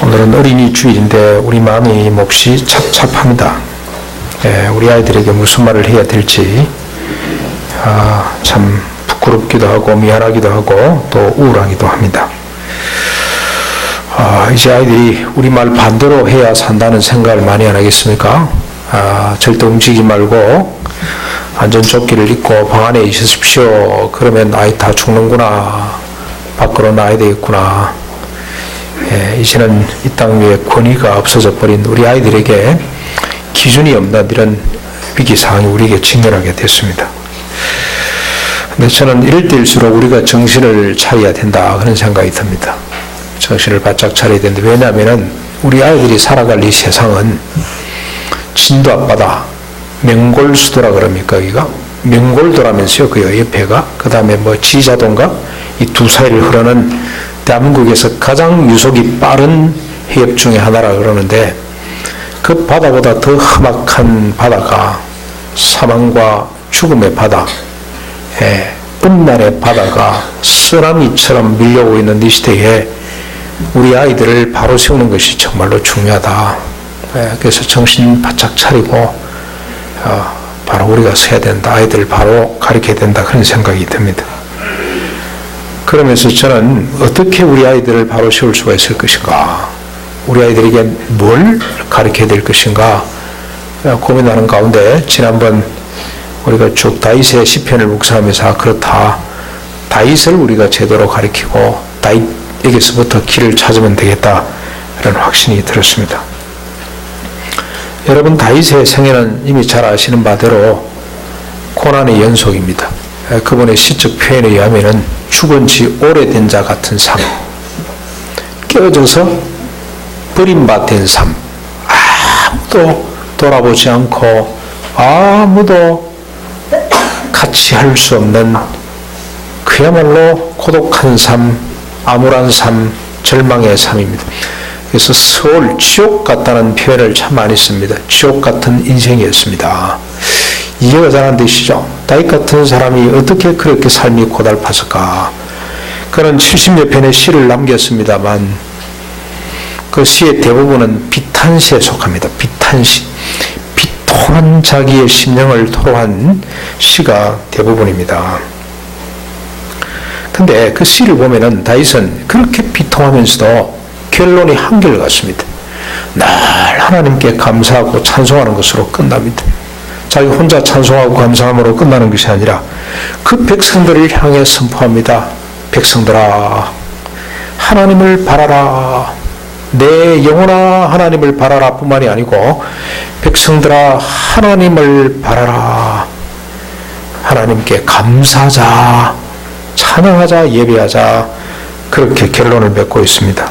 오늘은 어린이 주일인데 우리 마음이 몹시 찹찹합니다. 우리 아이들에게 무슨 말을 해야 될지 참 부끄럽기도 하고 미안하기도 하고 또 우울하기도 합니다. 이제 아이들이 우리 말 반대로 해야 산다는 생각을 많이 안 하겠습니까? 절대 움직이지 말고 안전조끼를 입고 방 안에 있으십시오. 그러면 아이 다 죽는구나. 밖으로 나와야 되겠구나. 이제는 이 땅 위에 권위가 없어져 버린 우리 아이들에게 기준이 없는 이런 위기상황이 우리에게 직면하게 됐습니다. 근데 저는 이럴 때일수록 우리가 정신을 차려야 된다 그런 생각이 듭니다. 정신을 바짝 차려야 되는데, 왜냐하면 우리 아이들이 살아갈 이 세상은 진도 앞바다 맹골수도라 그럽니까? 여기가 맹골도라면서요. 그 옆에가 그 다음에 지자도인가 이 두 사이를 흐르는 대한민국에서 가장 유속이 빠른 해협 중에 하나라 그러는데, 그 바다보다 더 험악한 바다가 사망과 죽음의 바다, 음란의 바다가 쓰나미처럼 밀려오고 있는 이 시대에 우리 아이들을 바로 세우는 것이 정말로 중요하다. 그래서 정신 바짝 차리고 바로 우리가 서야 된다. 아이들을 바로 가르쳐야 된다. 그런 생각이 듭니다. 그러면서 저는 어떻게 우리 아이들을 바로 세울 수가 있을 것인가, 우리 아이들에게 뭘 가르쳐야 될 것인가 고민하는 가운데, 지난번 우리가 쭉 다윗의 시편을 묵상하면서 그렇다, 다윗을 우리가 제대로 가르치고 다윗에게서부터 길을 찾으면 되겠다 이런 확신이 들었습니다. 여러분, 다윗의 생애는 이미 잘 아시는 바대로 고난의 연속입니다. 그분의 시적 표현에 의하면 죽은 지 오래된 자 같은 삶, 깨어져서 버림받은 삶, 아무도 돌아보지 않고 아무도 같이 할 수 없는 그야말로 고독한 삶, 암울한 삶, 절망의 삶입니다. 그래서 서울 지옥 같다는 표현을 참 많이 씁니다. 지옥 같은 인생이었습니다. 이해가 잘 안 되시죠? 다윗 같은 사람이 어떻게 그렇게 삶이 고달팠을까? 그는 70여 편의 시를 남겼습니다만 그 시의 대부분은 비탄시에 속합니다. 비탄시. 비통한 자기의 심령을 토로한 시가 대부분입니다. 근데 그 시를 보면은 다윗은 그렇게 비통하면서도 결론이 한결같습니다. 늘 하나님께 감사하고 찬송하는 것으로 끝납니다. 자기 혼자 찬송하고 감사함으로 끝나는 것이 아니라 그 백성들을 향해 선포합니다. 백성들아, 하나님을 바라라. 내 영혼아, 하나님을 바라라 뿐만이 아니고 백성들아, 하나님을 바라라. 하나님께 감사하자, 찬양하자, 예배하자, 그렇게 결론을 맺고 있습니다.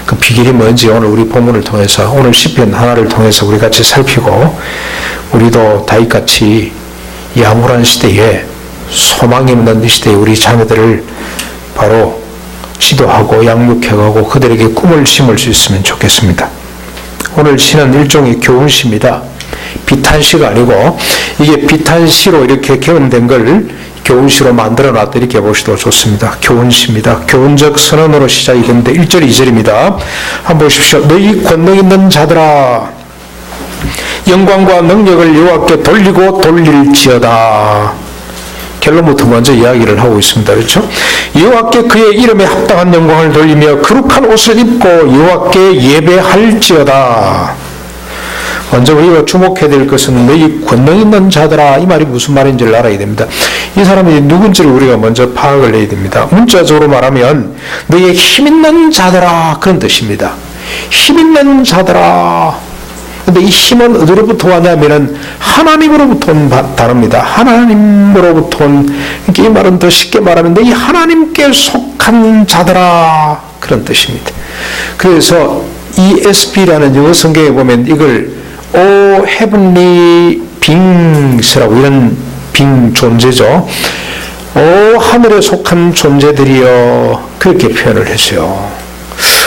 그 비결이 뭔지 오늘 우리 본문을 통해서, 오늘 시편 하나를 통해서 우리 같이 살피고, 우리도 다윗같이 이 암울한 시대에, 소망이 없는 이 시대에 우리 자녀들을 바로 지도하고 양육해가고 그들에게 꿈을 심을 수 있으면 좋겠습니다. 오늘 시는 일종의 교훈시입니다. 비탄시가 아니고, 이게 비탄시로 이렇게 개헌된 걸 교훈시로 만들어놨다 이렇게 보시도 좋습니다. 교훈시입니다. 교훈적 선언으로 시작이 되는데 1절 2절입니다. 한번 보십시오. 너희 권능 있는 자들아, 영광과 능력을 여호와께 돌리고 돌릴지어다. 결론부터 먼저 이야기를 하고 있습니다. 그렇죠? 여호와께 그의 이름에 합당한 영광을 돌리며 거룩한 옷을 입고 여호와께 예배할지어다. 먼저 우리가 주목해야 될 것은 너희 권능 있는 자들아, 이 말이 무슨 말인지를 알아야 됩니다. 이 사람이 누군지를 우리가 먼저 파악을 해야 됩니다. 문자적으로 말하면 너희 힘 있는 자들아, 그런 뜻입니다. 힘 있는 자들아. 근데 이 힘은 어디로부터 왔냐면은 하나님으로부터 온 단어입니다. 하나님으로부터 온, 이 말은 더 쉽게 말하면 너희 하나님께 속한 자들아, 그런 뜻입니다. 그래서 ESV라는 영어 성경에 보면 이걸 O heavenly beings라고, 이런 빙 존재죠. 오 하늘에 속한 존재들이여, 그렇게 표현을 했어요.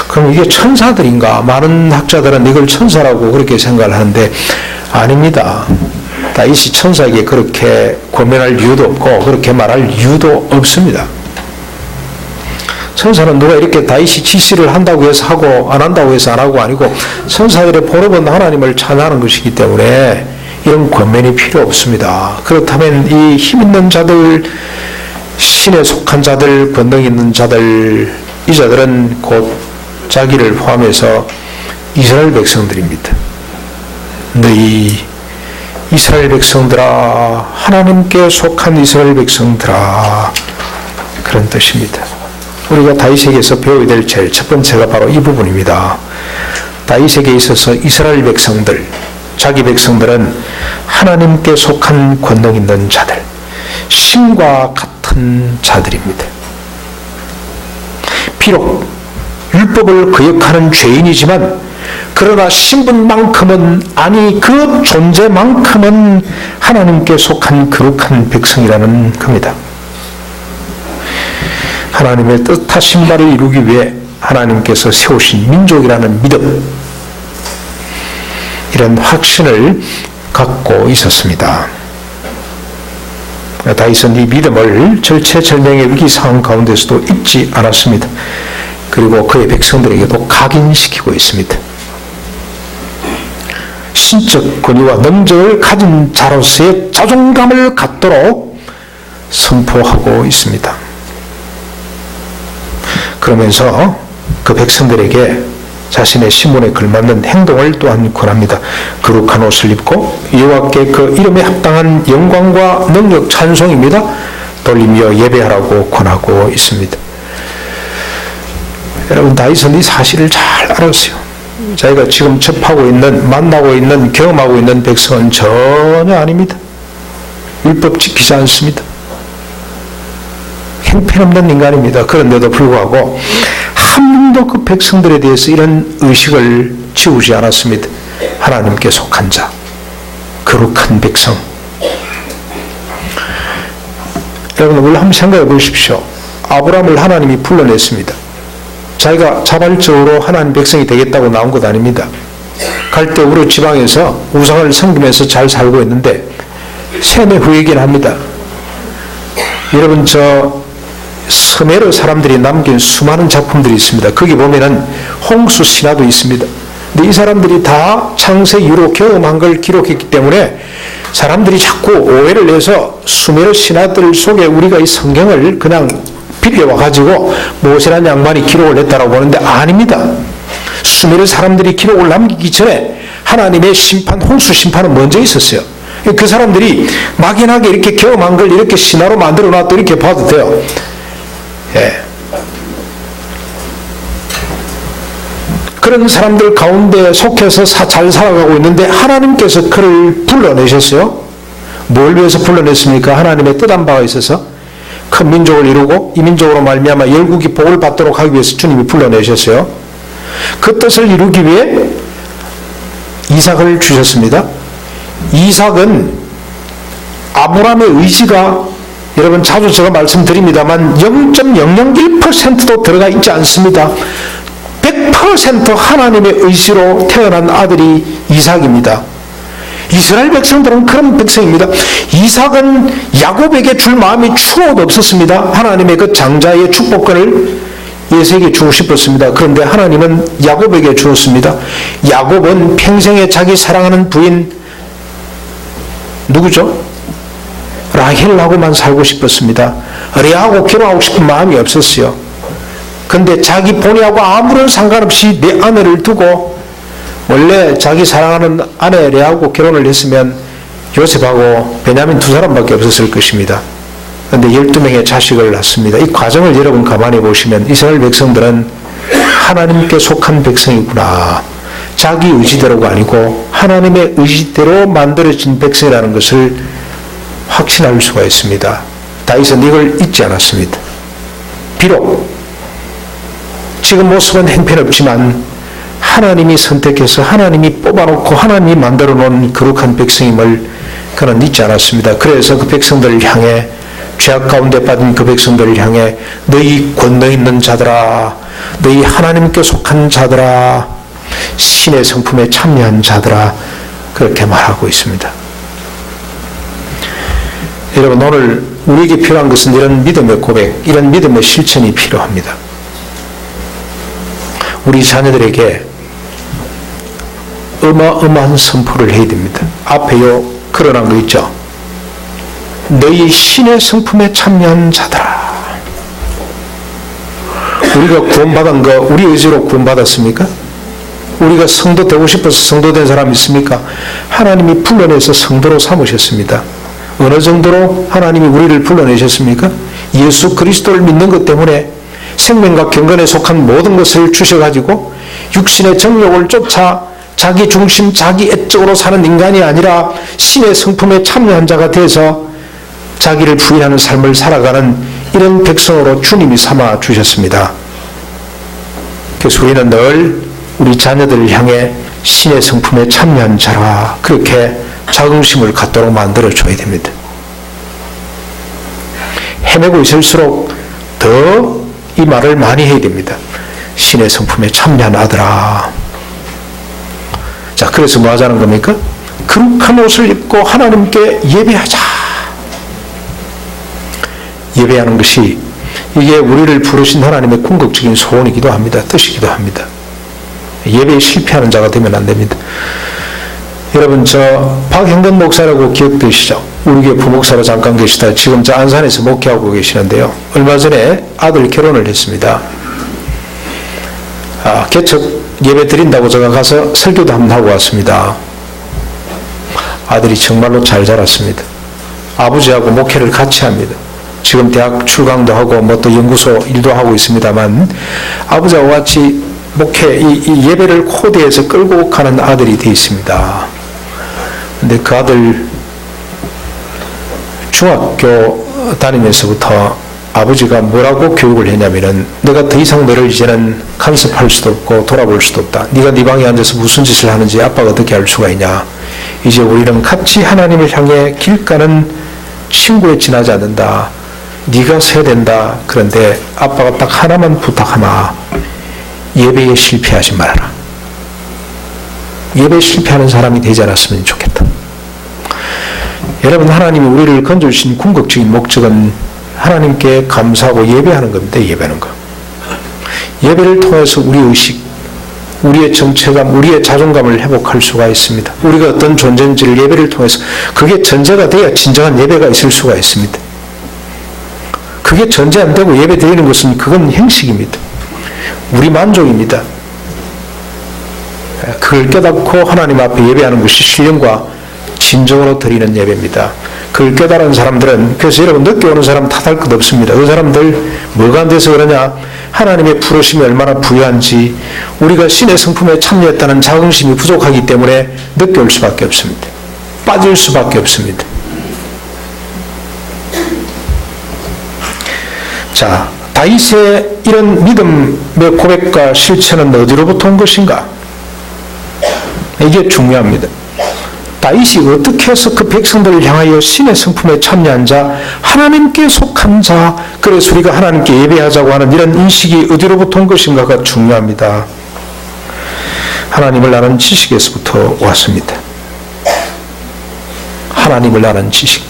그럼 이게 천사들인가? 많은 학자들은 이걸 천사라고 그렇게 생각을 하는데 아닙니다. 다윗이 천사에게 그렇게 고면할 이유도 없고 그렇게 말할 이유도 없습니다. 천사는 누가 이렇게 다윗이 지시를 한다고 해서 하고 안 한다고 해서 안 하고 아니고 천사들의 본업은 하나님을 찬양하는 것이기 때문에 이런 권면이 필요 없습니다. 그렇다면 이 힘 있는 자들, 신에 속한 자들, 권능 있는 자들, 이 자들은 곧 자기를 포함해서 이스라엘 백성들입니다. 너희 이스라엘 백성들아, 하나님께 속한 이스라엘 백성들아, 그런 뜻입니다. 우리가 다윗에게서 배워야 될 제일 첫 번째가 바로 이 부분입니다. 다윗에게 있어서 이스라엘 백성들, 자기 백성들은 하나님께 속한 권능 있는 자들, 신과 같은 자들입니다. 비록 율법을 거역하는 죄인이지만 그러나 신분만큼은, 아니 그 존재만큼은 하나님께 속한 거룩한 백성이라는 겁니다. 하나님의 뜻하신 바를 이루기 위해 하나님께서 세우신 민족이라는 믿음, 이런 확신을 갖고 있었습니다. 다윗은 이 믿음을 절체절명의 위기 상황 가운데서도 잊지 않았습니다. 그리고 그의 백성들에게도 각인시키고 있습니다. 신적 권위와 능력을 가진 자로서의 자존감을 갖도록 선포하고 있습니다. 그러면서 그 백성들에게 자신의 신분에 걸맞는 행동을 또한 권합니다. 거룩한 옷을 입고 여호와께 그 이름에 합당한 영광과 능력 찬송입니다. 돌리며 예배하라고 권하고 있습니다. 여러분, 다윗은 이 사실을 잘 알았어요. 자기가 지금 접하고 있는, 만나고 있는, 경험하고 있는 백성은 전혀 아닙니다. 율법 지키지 않습니다. 형편없는 인간입니다. 그런데도 불구하고 한 명도 그 백성들에 대해서 이런 의식을 지우지 않았습니다. 하나님께 속한 자, 거룩한 백성. 여러분, 우리 한번 생각해 보십시오. 아브라함을 하나님이 불러냈습니다. 자기가 자발적으로 하나님 백성이 되겠다고 나온 것 아닙니다. 갈대우르 지방에서 우상을 섬기면서 잘 살고 있는데 세뇌 후이긴 합니다. 여러분, 서메르 사람들이 남긴 수많은 작품들이 있습니다. 거기 보면은 홍수 신화도 있습니다. 근데 이 사람들이 다 창세 이후로 경험한 걸 기록했기 때문에 사람들이 자꾸 오해를 해서 수메르 신화들 속에 우리가 이 성경을 그냥 빌려와가지고 모세라는 양반이 기록을 했다라고 보는데 아닙니다. 수메르 사람들이 기록을 남기기 전에 하나님의 심판, 홍수 심판은 먼저 있었어요. 그 사람들이 막연하게 이렇게 경험한 걸 이렇게 신화로 만들어 놨다 이렇게 봐도 돼요. 예. 그런 사람들 가운데 속해서 잘 살아가고 있는데 하나님께서 그를 불러내셨어요. 뭘 위해서 불러냈습니까? 하나님의 뜻한 바가 있어서 큰 민족을 이루고 이 민족으로 말미암아 열국이 복을 받도록 하기 위해서 주님이 불러내셨어요. 그 뜻을 이루기 위해 이삭을 주셨습니다. 이삭은 아브라함의 의지가, 여러분 자주 제가 말씀드립니다만 0.001%도 들어가 있지 않습니다. 100% 하나님의 의지로 태어난 아들이 이삭입니다. 이스라엘 백성들은 그런 백성입니다. 이삭은 야곱에게 줄 마음이 추호도 없었습니다. 하나님의 그 장자의 축복권을 예수에게 주고 싶었습니다. 그런데 하나님은 야곱에게 주었습니다. 야곱은 평생에 자기 사랑하는 부인 누구죠? 라헬하고만 살고 싶었습니다. 레아하고 결혼하고 싶은 마음이 없었어요. 근데 자기 본의하고 아무런 상관없이 내 아내를 두고, 원래 자기 사랑하는 아내 레아하고 결혼을 했으면 요셉하고 베냐민 두 사람밖에 없었을 것입니다. 그런데 12명의 자식을 낳습니다. 이 과정을 여러분 가만히 보시면 이스라엘 백성들은 하나님께 속한 백성이구나, 자기 의지대로가 아니고 하나님의 의지대로 만들어진 백성이라는 것을 확신할 수가 있습니다. 다윗은 이걸 잊지 않았습니다. 비록 지금 모습은 형편없지만 하나님이 선택해서 하나님이 뽑아놓고 하나님이 만들어 놓은 거룩한 백성임을 그는 잊지 않았습니다. 그래서 그 백성들을 향해, 죄악 가운데 빠진 그 백성들을 향해 너희 권능 있는 자들아, 너희 하나님께 속한 자들아, 신의 성품에 참여한 자들아, 그렇게 말하고 있습니다. 여러분, 오늘 우리에게 필요한 것은 이런 믿음의 고백, 이런 믿음의 실천이 필요합니다. 우리 자녀들에게 어마어마한 선포를 해야 됩니다. 앞에요 걸어놓은 거 있죠. 너희 신의 성품에 참여한 자들아. 우리가 구원받은 거 우리 의지로 구원받았습니까? 우리가 성도 되고 싶어서 성도 된 사람 있습니까? 하나님이 불러내서 성도로 삼으셨습니다. 어느 정도로 하나님이 우리를 불러내셨습니까? 예수 그리스도를 믿는 것 때문에 생명과 경건에 속한 모든 것을 주셔가지고 육신의 정욕을 쫓아 자기 중심, 자기 애적으로 사는 인간이 아니라 신의 성품에 참여한 자가 돼서 자기를 부인하는 삶을 살아가는 이런 백성으로 주님이 삼아 주셨습니다. 그래서 우리는 늘 우리 자녀들을 향해 신의 성품에 참여한 자라 그렇게 자긍심을 갖도록 만들어줘야 됩니다. 헤매고 있을수록 더 이 말을 많이 해야 됩니다. 신의 성품에 참여한 아들아. 자, 그래서 뭐 하자는 겁니까? 거룩한 옷을 입고 하나님께 예배하자. 예배하는 것이 이게 우리를 부르신 하나님의 궁극적인 소원이기도 합니다. 뜻이기도 합니다. 예배에 실패하는 자가 되면 안 됩니다. 여러분, 박형근 목사라고 기억되시죠? 우리 교회 부목사로 잠깐 계시다 지금 안산에서 목회하고 계시는데요. 얼마 전에 아들 결혼을 했습니다. 개척 예배 드린다고 제가 가서 설교도 한번 하고 왔습니다. 아들이 정말로 잘 자랐습니다. 아버지하고 목회를 같이 합니다. 지금 대학 출강도 하고 또 연구소 일도 하고 있습니다만 아버지하고 같이 목회 이 예배를 코드에서 끌고 가는 아들이 되어 있습니다. 근데 그 아들 중학교 다니면서부터 아버지가 뭐라고 교육을 했냐면은 내가 더 이상 너를 이제는 간섭할 수도 없고 돌아볼 수도 없다. 네가 네 방에 앉아서 무슨 짓을 하는지 아빠가 어떻게 알 수가 있냐. 이제 우리는 같이 하나님을 향해 길 가는 친구에 지나지 않는다. 네가 서야 된다. 그런데 아빠가 딱 하나만 부탁하마. 예배에 실패하지 말아라. 예배에 실패하는 사람이 되지 않았으면 좋겠다. 여러분, 하나님이 우리를 건져주신 궁극적인 목적은 하나님께 감사하고 예배하는 겁니다. 예배하는 거. 예배를 통해서 우리 의식, 우리의 정체감, 우리의 자존감을 회복할 수가 있습니다. 우리가 어떤 존재인지를 예배를 통해서 그게 전제가 돼야 진정한 예배가 있을 수가 있습니다. 그게 전제 안 되고 예배 드리는 것은 그건 형식입니다. 우리 만족입니다. 그걸 깨닫고 하나님 앞에 예배하는 것이 신령과 진정으로 드리는 예배입니다. 그걸 깨달은 사람들은, 그래서 여러분 늦게 오는 사람 탓할 것 없습니다. 그 사람들 뭐가 안 돼서 그러냐? 하나님의 부르심이 얼마나 부유한지 우리가 신의 성품에 참여했다는 자긍심이 부족하기 때문에 늦게 올 수밖에 없습니다. 빠질 수밖에 없습니다. 자, 다윗의 이런 믿음의 고백과 실천은 어디로부터 온 것인가? 이게 중요합니다. 다윗이 어떻게 해서 그 백성들을 향하여 신의 성품에 참여한 자, 하나님께 속한 자, 그래서 우리가 하나님께 예배하자고 하는 이런 인식이 어디로부터 온 것인가가 중요합니다. 하나님을 아는 지식에서부터 왔습니다. 하나님을 아는 지식.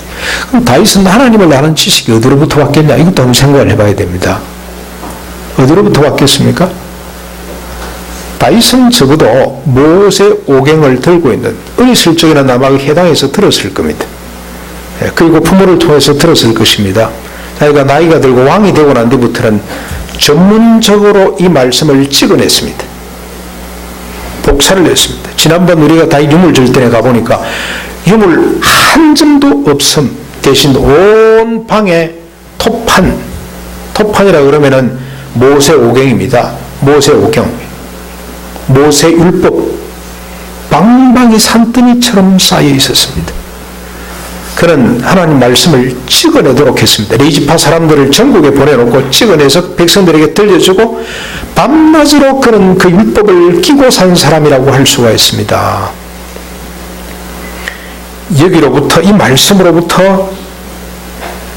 그럼 다윗은 하나님을 아는 지식이 어디로부터 왔겠냐? 이것도 한번 생각을 해봐야 됩니다. 어디로부터 왔겠습니까? 다윗은 적어도 모세 오경을 들고 있는, 어렸을 적에는 아마 해당해서 들었을 겁니다. 그리고 부모를 통해서 들었을 것입니다. 자기가 나이가 들고 왕이 되고 난 뒤부터는 전문적으로 이 말씀을 찍어냈습니다. 복사를 냈습니다. 지난번 우리가 다윗 유물절전에 가보니까 유물 한 점도 없음 대신 온 방에 토판이라 그러면은 모세 오경입니다. 모세 오경. 모세 율법 방방이 산더미처럼 쌓여 있었습니다. 그는 하나님 말씀을 찍어내도록 했습니다. 레이지파 사람들을 전국에 보내놓고 찍어내서 백성들에게 들려주고 밤낮으로 그는 그 율법을 끼고 산 사람이라고 할 수가 있습니다. 여기로부터, 이 말씀으로부터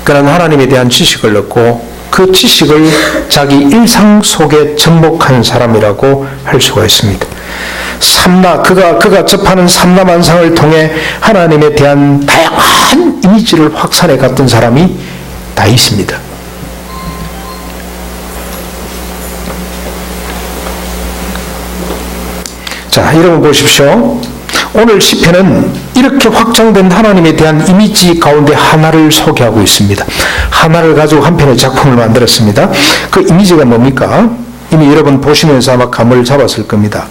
그는 하나님에 대한 지식을 얻고 그 지식을 자기 일상 속에 접목한 사람이라고 할 수가 있습니다. 그가 접하는 삼라만상을 통해 하나님에 대한 다양한 이미지를 확산해 갔던 사람이 다윗입니다. 자, 여러분 보십시오. 오늘 시편은 이렇게 확장된 하나님에 대한 이미지 가운데 하나를 소개하고 있습니다. 하나를 가지고 한 편의 작품을 만들었습니다. 그 이미지가 뭡니까? 이미 여러분 보시면서 아마 감을 잡았을 겁니다.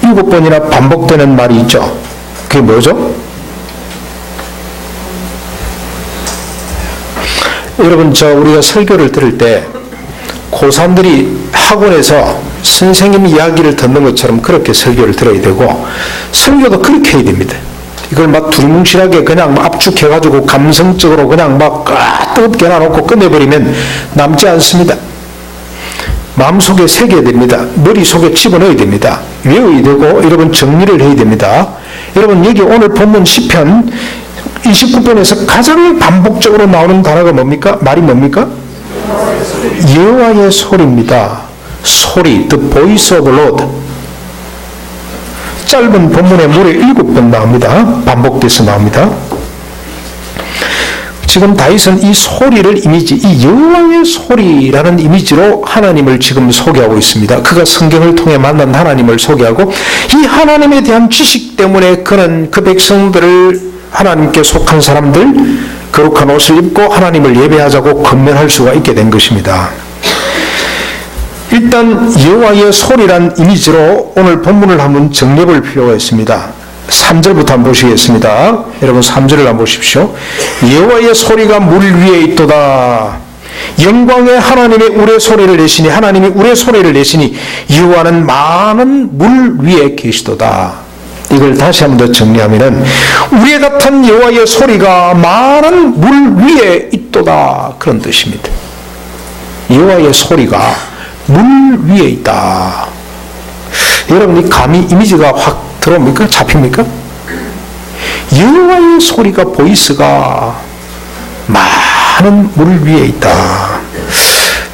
7번이나 반복되는 말이 있죠. 그게 뭐죠? 여러분, 우리가 설교를 들을 때 고3들이 학원에서 선생님 이야기를 듣는 것처럼 그렇게 설교를 들어야 되고, 설교도 그렇게 해야 됩니다. 이걸 막 두리뭉실하게 그냥 압축해가지고 감성적으로 그냥 막 뜨겁게 놔놓고 끝내버리면 남지 않습니다. 마음속에 새겨야 됩니다. 머릿속에 집어넣어야 됩니다. 외워야 되고, 여러분 정리를 해야 됩니다. 여러분, 여기 오늘 본문 시편 29편에서 가장 반복적으로 나오는 단어가 뭡니까? 말이 뭡니까? 여호와의 소리입니다. 소리, the voice of the Lord. 짧은 본문에 무려 7번 나옵니다. 반복돼서 나옵니다. 지금 다윗은 이 소리를 이미지, 이 여호와의 소리라는 이미지로 하나님을 지금 소개하고 있습니다. 그가 성경을 통해 만난 하나님을 소개하고, 이 하나님에 대한 지식 때문에 그는 그 백성들을, 하나님께 속한 사람들, 거룩한 옷을 입고 하나님을 예배하자고 권면할 수가 있게 된 것입니다. 일단 여호와의 소리란 이미지로 오늘 본문을 한번 정리해 볼 필요가 있습니다. 3절부터 한번 보시겠습니다. 여러분 3절을 한번 보십시오. 여호와의 소리가 물 위에 있도다. 영광의 하나님의 우레소리를 내시니, 하나님이 우레소리를 내시니 여호와는 많은 물 위에 계시도다. 이걸 다시 한번 더 정리하면은, 우레 같은 여호와의 소리가 많은 물 위에 있도다, 그런 뜻입니다. 여호와의 소리가 물 위에 있다. 여러분이 감히 이미지가 확 들어옵니까? 잡힙니까? 여호와의 소리가, 보이스가 많은 물 위에 있다.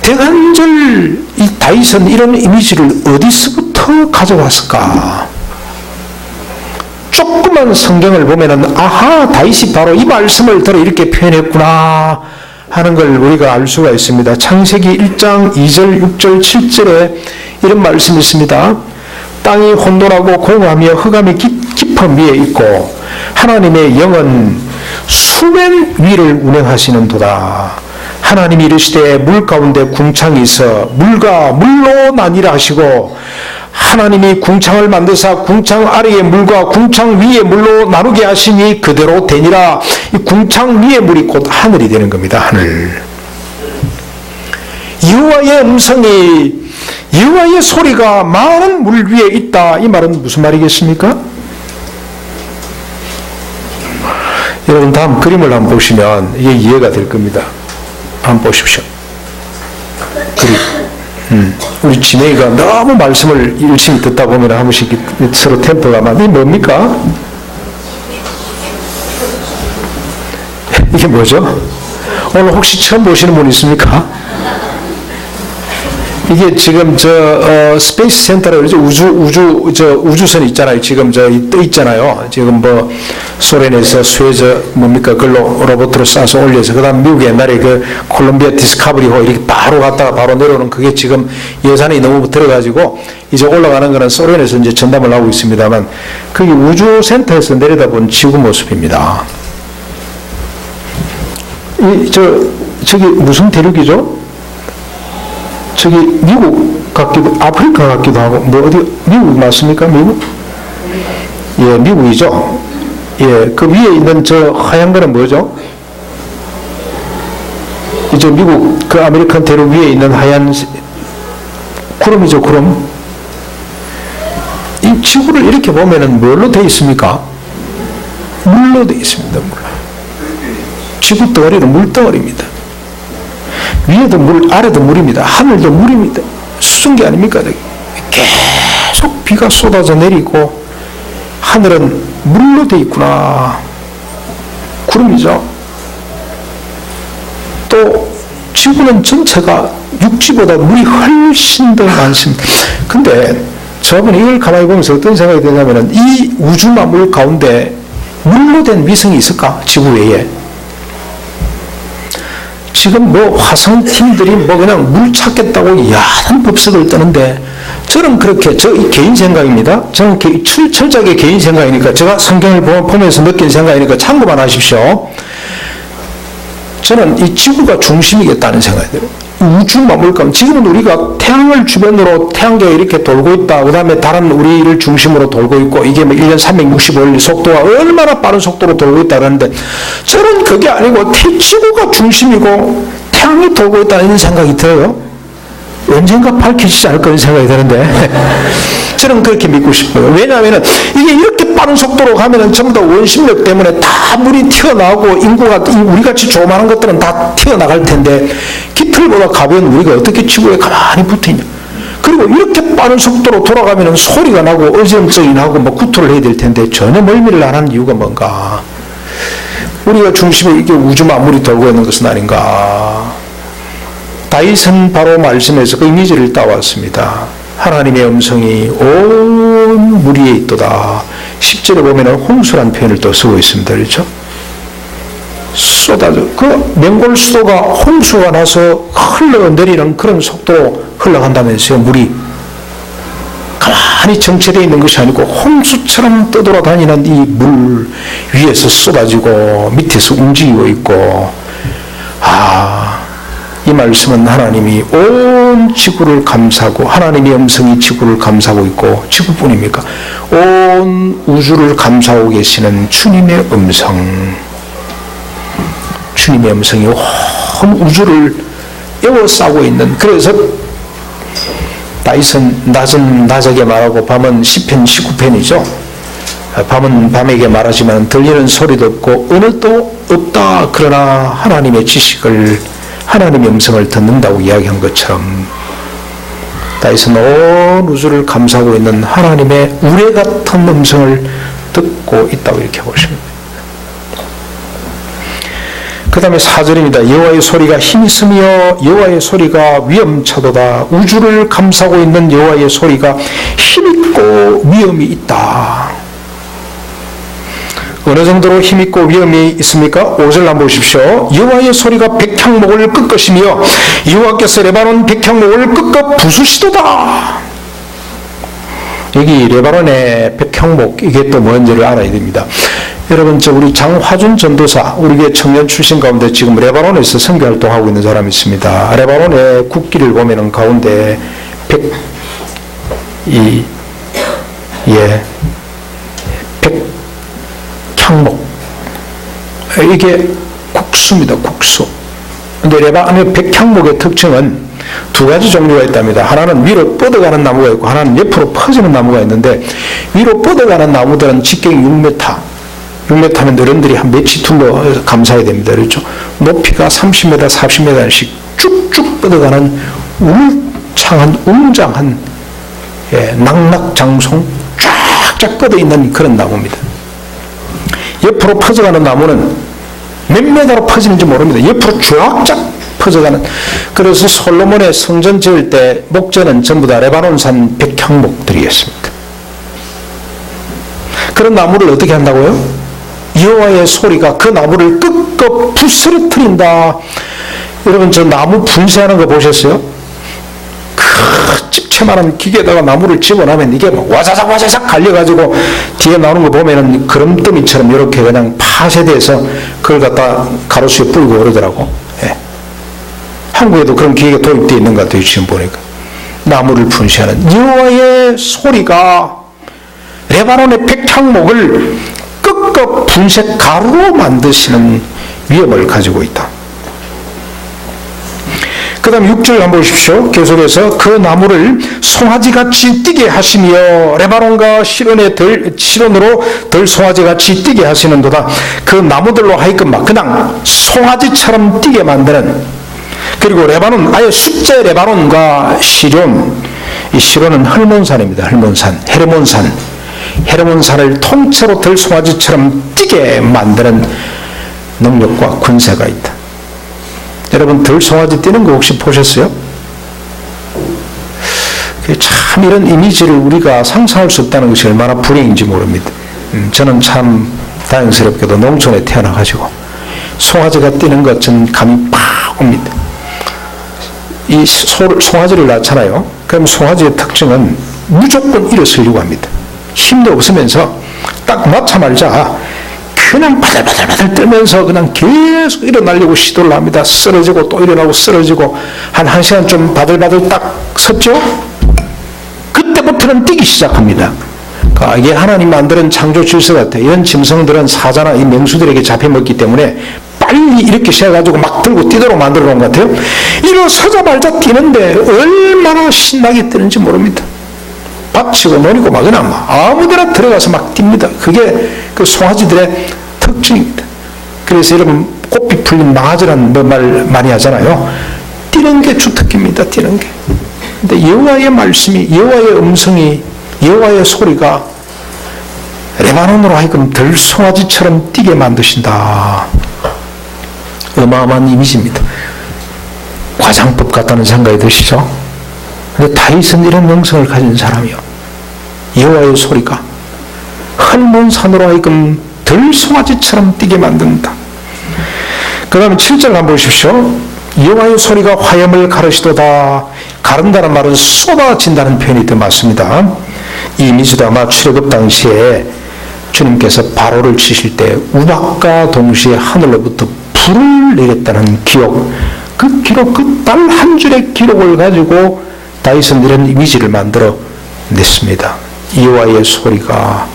대간절 이 다윗은 이런 이미지를 어디서부터 가져왔을까? 조그만 성경을 보면은, 아하, 다윗이 바로 이 말씀을 들어 이렇게 표현했구나 하는 걸 우리가 알 수가 있습니다. 창세기 1장 2절, 6절, 7절에 이런 말씀이 있습니다. 땅이 혼돈하고 공허하며 흑암이 깊은 위에 있고 하나님의 영은 수면 위를 운행하시는 도다. 하나님이 이르시되 물 가운데 궁창이 있어 물과 물로 나뉘라 하시고, 하나님이 궁창을 만드사 궁창 아래의 물과 궁창 위의 물로 나누게 하시니 그대로 되니라. 이 궁창 위의 물이 곧 하늘이 되는 겁니다. 하늘. 여호와의 음성이, 여호와의 소리가 많은 물 위에 있다. 이 말은 무슨 말이겠습니까? 여러분 다음 그림을 한번 보시면 이게 이해가 될 겁니다. 한번 보십시오. 그림. 우리 진혜이가 너무 말씀을 열심히 듣다 보면 한 번씩 서로 템포가 막, 이게 뭡니까? 이게 뭐죠? 오늘 혹시 처음 보시는 분 있습니까? 이게 지금 스페이스 센터라고 그러죠. 우주선 있잖아요. 지금 떠 있잖아요. 지금 소련에서 스웨즈 그걸로 로봇으로 쏴서 올려서, 그 다음 미국 옛날에 그 콜롬비아 디스커버리호 이렇게 바로 갔다가 바로 내려오는, 그게 지금 예산이 너무 들어가지고 이제 올라가는 거는 소련에서 이제 전담을 하고 있습니다만, 그게 우주센터에서 내려다본 지구 모습입니다. 저기 무슨 대륙이죠? 저기 미국 같기도, 아프리카 같기도 하고, 어디, 미국 맞습니까? 미국? 예, 미국이죠. 예, 그 위에 있는 저 하얀 거는 뭐죠? 이제 미국, 그 아메리칸 대륙 위에 있는 하얀 구름이죠, 구름. 이 지구를 이렇게 보면은 뭘로 되어 있습니까? 물로 되어 있습니다, 물. 지구 덩어리는 물덩어리입니다. 위에도 물, 아래도 물입니다. 하늘도 물입니다. 수증기 아닙니까? 계속 비가 쏟아져 내리고, 하늘은 물로 되어 있구나. 구름이죠. 또 지구는 전체가 육지보다 물이 훨씬 더 많습니다. 근데 저번에 이걸 가만히 보면서 어떤 생각이 드냐면은, 이 우주만물 가운데 물로 된 위성이 있을까? 지구 외에. 지금 화성팀들이 그냥 물 찾겠다고 야한 법석을 뜨는데, 저는 그렇게, 저 개인 생각입니다. 저는 철저하게 개인 생각이니까, 제가 성경을 보면서 느낀 생각이니까 참고만 하십시오. 저는 이 지구가 중심이겠다는 생각이 들어요. 우주 만물감, 지금은 우리가 태양을 주변으로 태양계가 이렇게 돌고 있다. 그 다음에 다른 우리를 중심으로 돌고 있고, 이게 1년 365일 속도가 얼마나 빠른 속도로 돌고 있다 그러는데, 저는 그게 아니고 지구가 중심이고 태양이 돌고 있다는 생각이 들어요. 언젠가 밝혀지지 않을 거라는 생각이 드는데 저는 그렇게 믿고 싶어요. 왜냐하면 이게 이렇게 빠른 속도로 가면은 전부 다 원심력 때문에 다 물이 튀어나오고 인구가 우리같이 조그마한 것들은 다 튀어나갈 텐데 깃털보다 가벼운 우리가 어떻게 지구에 가만히 붙어있냐. 그리고 이렇게 빠른 속도로 돌아가면은 소리가 나고 어지럼증이 나고 뭐 구토를 해야 될 텐데 전혀 멀미를 안 하는 이유가 뭔가. 우리가 중심에 이게 우주 만물이 돌고 있는 것은 아닌가. 다윗은 바로 말씀에서 그 이미지를 따왔습니다. 하나님의 음성이 온 무리에 있도다. 10절에 보면 홍수란 표현을 또 쓰고 있습니다. 그렇죠? 쏟아져. 그 맹골 수도가 홍수가 나서 흘러내리는 그런 속도로 흘러간다면서요. 물이 가만히 정체되어 있는 것이 아니고 홍수처럼 떠돌아다니는 이 물 위에서 쏟아지고 밑에서 움직이고 있고, 이 말씀은 하나님이 온 지구를 감싸고, 하나님의 음성이 지구를 감싸고 있고, 지구뿐입니까? 온 우주를 감싸고 계시는 주님의 음성. 주님의 음성이 온 우주를 에워싸고 있는. 그래서 다윗은 낮은 낮에게 말하고 밤은 시편 19편이죠. 밤은 밤에게 말하지만 들리는 소리도 없고 언어도 없다. 그러나 하나님의 지식을, 하나님의 음성을 듣는다고 이야기한 것처럼 다윗은 온 우주를 감싸고 있는 하나님의 우레 같은 음성을 듣고 있다고 이렇게 보십니다. 그 다음에 4절입니다. 여호와의 소리가 힘있으며 여호와의 소리가 위엄차도다. 우주를 감싸고 있는 여호와의 소리가 힘있고 위엄이 있다. 어느 정도로 힘있고 위엄이 있습니까? 5절 한번 보십시오. 여호와의 소리가 백향목을 꺾으시며 여호와께서 레바논 백향목을 꺾어 부수시도다. 여기 레바논의 백향목, 이게 또 뭔지를 알아야 됩니다. 여러분, 우리 장화준 전도사, 우리 교회 청년 출신 가운데 지금 레바논에서 선교 활동하고 있는 사람이 있습니다. 레바논의 국기를 보면은 가운데 백향목, 이게 국수입니다. 국수. 근데 레바논의 백향목의 특징은 두 가지 종류가 있답니다. 하나는 위로 뻗어가는 나무가 있고 하나는 옆으로 퍼지는 나무가 있는데, 위로 뻗어가는 나무들은 직경이 6m면 어른들이 한 몇치 둘러 감싸야 됩니다. 그렇죠? 높이가 30m, 40m씩 쭉쭉 뻗어가는 울창한, 웅장한, 낙낙장송 쫙쫙 뻗어 있는 그런 나무입니다. 옆으로 퍼져가는 나무는 몇 메다로 퍼지는지 모릅니다. 옆으로 쫙쫙 퍼져가는. 그래서 솔로몬의 성전 지을 때 목재는 전부 다 레바논산 백향목들이었습니다. 그런 나무를 어떻게 한다고요? 여호와의 소리가 그 나무를 꺾어 부스러뜨린다. 여러분, 저 나무 분쇄하는 거 보셨어요? 그 집채만한 기계에다가 나무를 집어넣으면 이게 와자작 와자작 갈려가지고 뒤에 나오는 거 보면은 그름더미처럼 이렇게 그냥 파쇄돼서 그걸 갖다 가로수에 뿌리고 그러더라고. 한국에도 그런 기계가 도입되어 있는 것 같아요. 지금 보니까. 나무를 분쇄하는 여호와의 소리가 레바논의 백향목을 꺾어 분쇄 가루로 만드시는 위험을 가지고 있다. 그 다음 6절 한번 보십시오. 계속해서 그 나무를 송아지같이 뛰게 하시며 레바논과 시론으로 들 송아지같이 뛰게 하시는도다. 그 나무들로 하여금 막 그냥 송아지처럼 뛰게 만드는. 그리고 레바논, 아예 숫제 레바논과 시론, 이 시론은 헐몬산입니다. 헐몬산, 헤르몬산을 통째로 들송아지처럼 뛰게 만드는 능력과 권세가 있다. 여러분, 들송아지 뛰는 거 혹시 보셨어요? 참 이런 이미지를 우리가 상상할 수 없다는 것이 얼마나 불행인지 모릅니다. 저는 참 다행스럽게도 농촌에 태어나가지고 송아지가 뛰는 것 전 감이 팍 옵니다. 이 송아지를 낳잖아요. 그럼 송아지의 특징은 무조건 일어서려고 합니다. 힘도 없으면서 딱 낳자마자 그냥 바들바들 떨면서 그냥 계속 일어나려고 시도를 합니다. 쓰러지고 또 일어나고 쓰러지고 한 1시간 좀 바들바들 딱 섰죠? 그때부터는 뛰기 시작합니다. 이게 하나님 만드는 창조 질서 같아요. 이런 짐승들은 사자나 이 맹수들에게 잡혀먹기 때문에 빨리 이렇게 세가지고 막 들고 뛰도록 만들어 놓은 것 같아요. 일어서자마자 뛰는데 얼마나 신나게 뛰는지 모릅니다. 박치고 노리고 막 그냥 아무데나 들어가서 막 뜁니다. 그게 그 송아지들의 특징입니다. 그래서 여러분 꽃비 풀린 망아지라는 말 많이 하잖아요. 뛰는 게 주특기입니다. 뛰는 게. 근데 여호와의 말씀이, 여호와의 음성이, 여호와의 소리가 레바논으로 하여금 들송아지처럼 뛰게 만드신다. 어마어마한 이미지입니다. 과장법 같다는 생각이 드시죠? 근데 다윗은 이런 영성을 가진 사람이요. 여호와의 소리가 헐몬 산으로 하여금 들송아지처럼 뛰게 만든다. 그 다음에 7절 한번 보십시오. 여호와의 소리가 화염을 가르시도다. 가른다는 말은 쏟아진다는 표현이 더 맞습니다. 이 이미지도 아마 출애굽 당시에 주님께서 바로를 치실 때 우박과 동시에 하늘로부터 불을 내렸다는 기록, 그 기록, 그 단 한 줄의 기록을 가지고 다윗은 이런 이미지를 만들어 냈습니다. 여호와의 소리가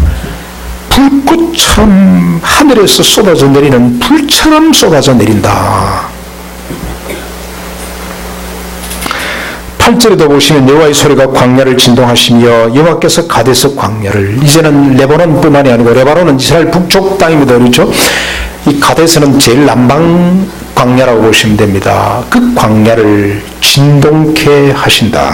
불꽃처럼 하늘에서 쏟아져 내리는 불처럼 쏟아져 내린다. 8절에도 보시면 여호와의 소리가 광야를 진동하시며 여호와께서 가데스 광야를, 이제는 레바논뿐만이 아니고 레바논은 이스라엘 북쪽 땅입니다. 그렇죠? 이 가데스는 제일 남방 광야라고 보시면 됩니다. 그 광야를 진동케 하신다.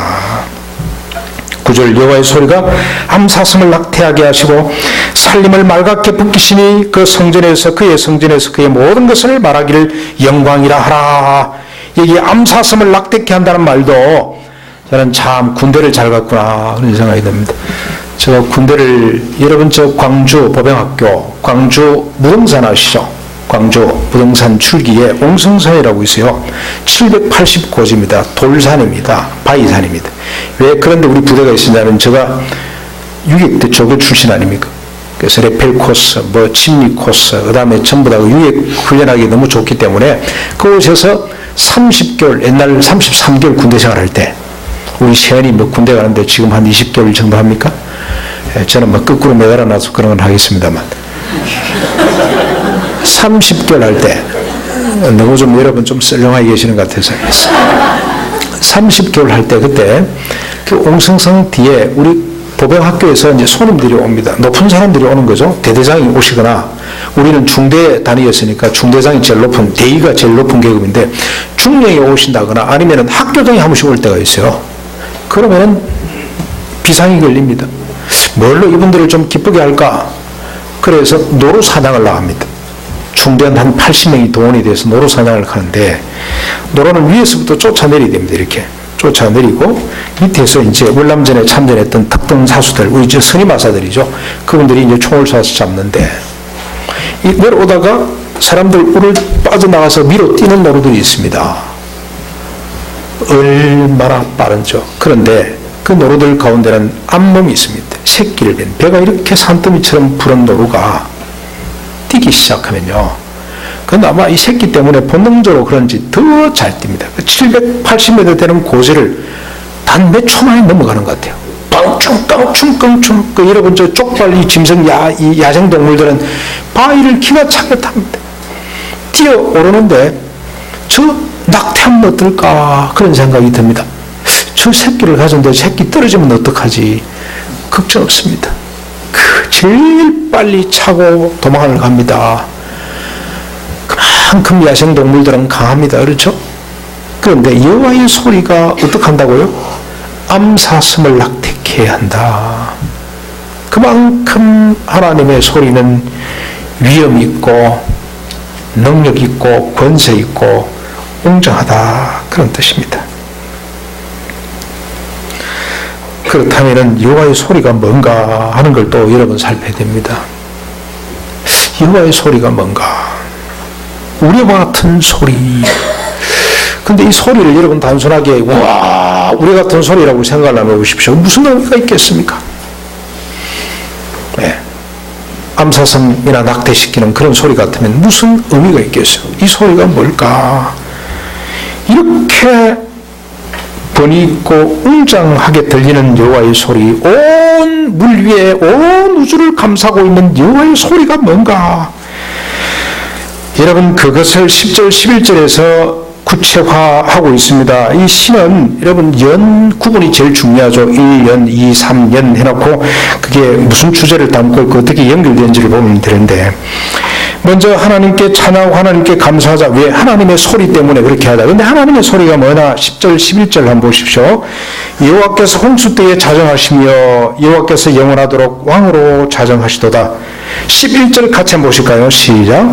9절 여호와의 소리가 암사슴을 낙태하게 하시고 살림을 맑게 붓기시니 그 성전에서 그의 성전에서 그의 모든 것을 말하기를 영광이라 하라. 여기 암사슴을 낙태케 한다는 말도 저는 참 군대를 잘 갔구나 그런 생각이 듭니다. 제가 군대를, 여러분 저 광주 보병학교, 광주 무등산 아시죠? 광주 무등산 출기에 옹성산이라고 있어요. 780고지입니다. 돌산입니다. 바위산입니다. 왜 그런데 우리 부대가 있었냐면 제가 유격대 조교 출신 아닙니까? 그래서 레펠 코스, 뭐 침리 코스, 그 다음에 전부 다 유격 훈련하기 너무 좋기 때문에 그곳에서 30개월, 옛날 33개월 군대 생활할 때 우리 세연이 뭐 군대 가는데 지금 한 20개월 정도 합니까? 저는 뭐 거꾸로 매달아 놔서 그런 건 하겠습니다만 30개월 할 때 너무 좀 여러분 좀 썰렁하게 계시는 것 같아서 30개월 할 때 그때 그 옹성성 뒤에 우리 보병학교에서 이제 손님들이 옵니다. 높은 사람들이 오는 거죠. 대대장이 오시거나, 우리는 중대 단위였으니까 중대장이 제일 높은, 대위가 제일 높은 계급인데 중령이 오신다거나 아니면은 학교장이 한 번씩 올 때가 있어요. 그러면은 비상이 걸립니다. 뭘로 이분들을 좀 기쁘게 할까? 그래서 노루사냥을 나갑니다. 중대한 한 80명이 동원이 돼서 노루사냥을 하는데, 노루는 위에서부터 쫓아내리게 됩니다. 이렇게 쫓아내리고 밑에서 이제 월남전에 참전했던 특등 사수들, 우리 저 선임하사들이죠. 그분들이 이제 총을 쏴서 잡는데, 이 내려오다가 사람들 우를 빠져나가서 위로 뛰는 노루들이 있습니다. 얼마나 빠른죠. 그런데 그 노루들 가운데는 암놈이 있습니다. 새끼를 뵌, 배가 이렇게 산더미처럼 부른 노루가 뛰기 시작하면요, 그건 아마 이 새끼 때문에 본능적으로 그런지 더 잘 뜁니다. 780m 되는 고지를 단 몇 초 만에 넘어가는 것 같아요. 깡충깡충깡충. 그 여러분 저 쪽발 이 짐승 이 야생 동물들은 바위를 기가 차게 탑니다. 뛰어 오르는데 저 낙태하면 어떨까 그런 생각이 듭니다. 저 새끼를 가졌는데 새끼 떨어지면 어떡하지? 걱정 없습니다. 그 제일 빨리 차고 도망을 갑니다. 그만큼 야생 동물들은 강합니다. 그렇죠? 그런데 여호와의 소리가 어떻게 한다고요? 암사슴을 낙태케 한다. 그만큼 하나님의 소리는 위엄 있고 능력 있고 권세 있고 웅장하다 그런 뜻입니다. 그렇다면 여호와의 소리가 뭔가 하는 걸 또 여러분 살펴야 됩니다. 여호와의 소리가 뭔가? 우리와 같은 소리, 근데 이 소리를 여러분 단순하게 와 우리 같은 소리라고 생각을 하면 보십시오. 무슨 의미가 있겠습니까? 네. 암사슴이나 낙태시키는 그런 소리 같으면 무슨 의미가 있겠어요? 이 소리가 뭘까? 이렇게 번이 있고 웅장하게 들리는 여호와의 소리, 온 물 위에 온 우주를 감싸고 있는 여호와의 소리가 뭔가? 여러분 그것을 10절 11절에서 구체화하고 있습니다. 이 시는 여러분 연 구분이 제일 중요하죠. 1년, 2, 3년 해놓고 그게 무슨 주제를 담고 있고 어떻게 연결되는지를 보면 되는데, 먼저 하나님께 찬양하고 하나님께 감사하자. 왜? 하나님의 소리 때문에 그렇게 하다. 근데 하나님의 소리가 뭐냐? 10절 11절 한번 보십시오. 여호와께서 홍수 때에 자정하시며 여호와께서 영원하도록 왕으로 자정하시도다. 11절 같이 한번 보실까요? 시작.